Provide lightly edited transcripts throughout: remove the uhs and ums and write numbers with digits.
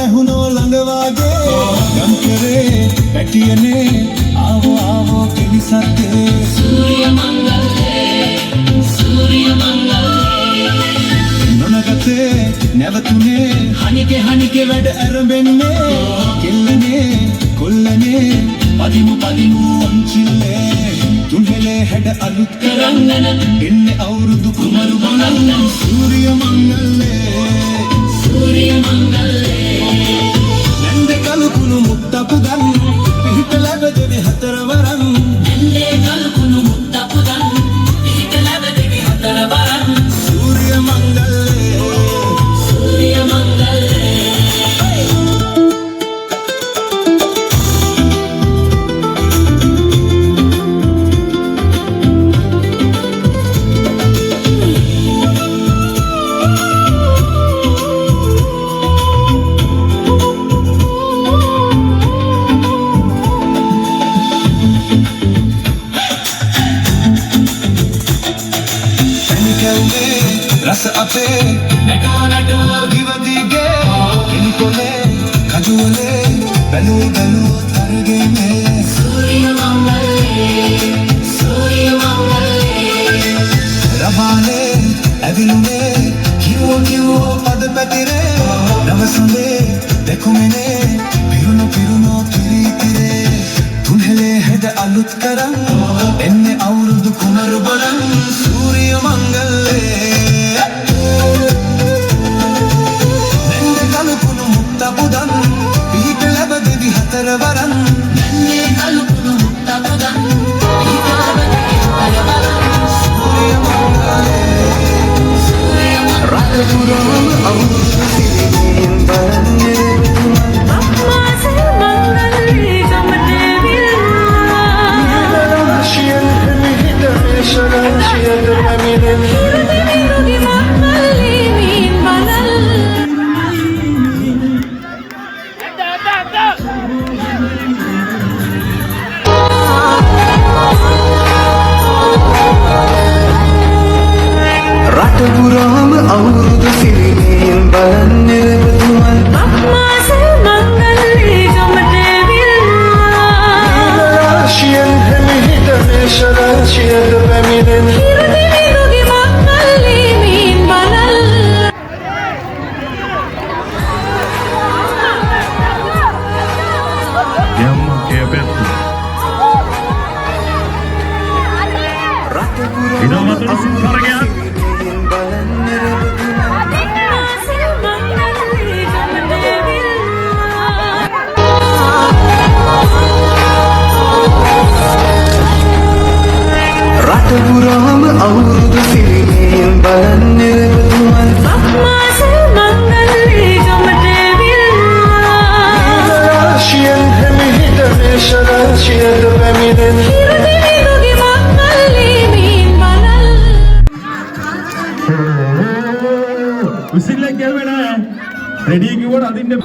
එහුනෝ ළඟ වාගේ ගම් කරේ පැටියනේ ආවෝ කිලිසත්තේ සූර්ය මංගල්ලේ නොනගතේ නැවතුනේ හනිකේ වැඩ ඇරඹෙන්නේ කෙල්ලනේ කොල්ලනේ පදිමු අංචිල්ලේ තුන්හෙලේ හැඩ අලුත් කරන්නන එන්නේ අවුරුදු කුමරු බලන්න සූර්ය මංගල්ලේ නැන්ද කලුකුණු මුත්තපු ගන්න පිහිට ලැබෙදෙවි හතරවරන් නැන්දේ කලුකුණු මුත්තපු ගන්න පිහිට ලැබෙදෙවි හතරවරන් සූර්ය මංගල්ලේ රස අපේ නටෝ දිවදිගේ කිනිකොලේ කඩුවලේ බැලූ තරගෙනේ සූර්ය මංගල්ලේ රබානේ ඇවිලුනේ කිව්වෝ පද පැතිරේ නවසුනේ දෙකුමනේ පිරුණෝ කිරිතිරේ තුන්හෙලේ හැද අලුත් කරන් එන්නේ අවුරුදු කුමරු බලන් සූර්ය මංගල්ලේ පුදන් පිහිට ලැබෙදි හතරවරන් නැන්නේ කලුකුණු මුත්තපු ගන්න පිහිට ලැබෙදෙවි හතරවරන් සූර්ය මංගල්ලේ රට පුරාම අවුරුදු සිරියෙන් බලන්නේ අම්මාසේ මංගල්ලේ ගමනේ විල්ලා රාශියෙන් මිහිද රාශියෙන් රැමිනෙන හිරුදිවි මංගල්ලේ මින් බලල් රට පුරාම අවුරුදු සිරියෙන් බලන්නේ රතුමන් අම්මාසේ මංගල්ලේ ගමනේ විල්ලා රාශියෙන් මිහිද රාශියෙන් රැමිනෙන හිරුදිවි මංගල්ලේ මින් බලල් Yamma che è aperto. Innovatore sul Paraguay. අම්මාසේ මංගල්ලේ ගමනේ විල්ලා රට පුරාම අවුරුදු සිරියෙන් බලන්නේ රතුමන් අම්මාසේ මංගල්ලේ ගමනේ විල්ලා රාශියෙන් මිහිද රාශියෙන් රැමිනෙන හිරුදිවි මංගල්ලේ මින් බලල් Whistle like Gavin. Ready to go? Adinne.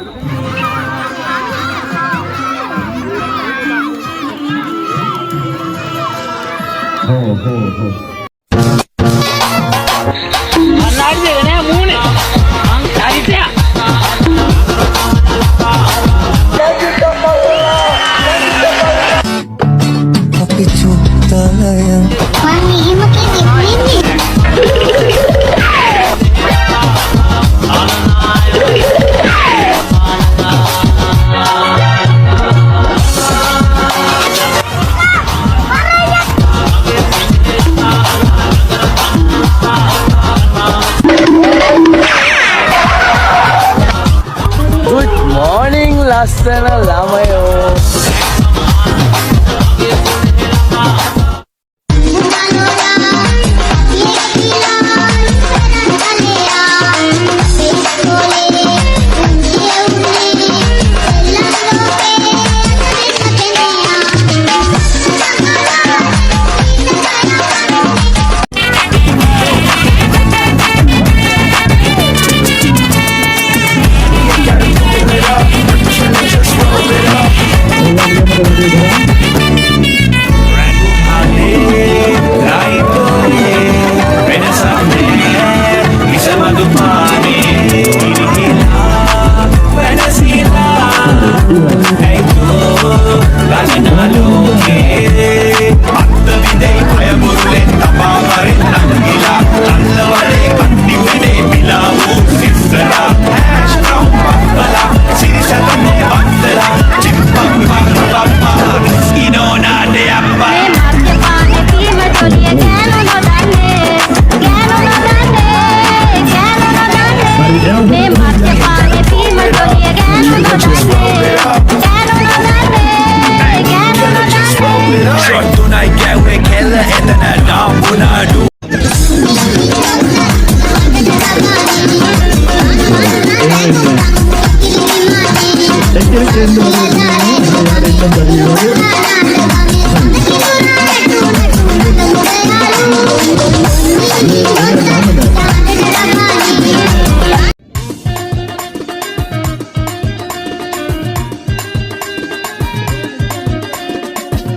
Ho. අපි චුත්තලයන් මම එහෙම කිව්වේ Good morning, ලස්සන ළමයෝ. Just roll it up.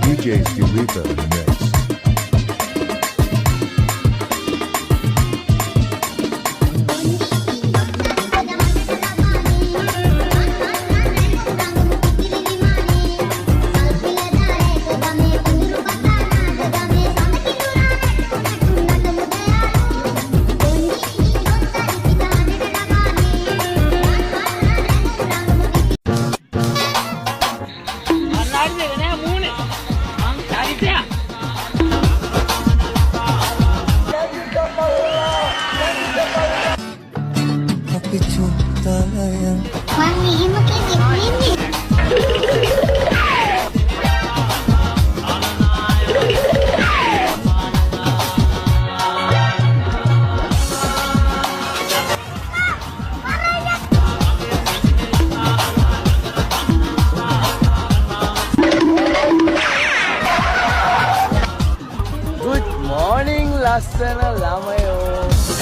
DJ Stulita in the mix. අපි චුත්තලයන් මං එහෙම කෙනෙක් නෙමෙයි. Good morning, ලස්සන ළමයෝ.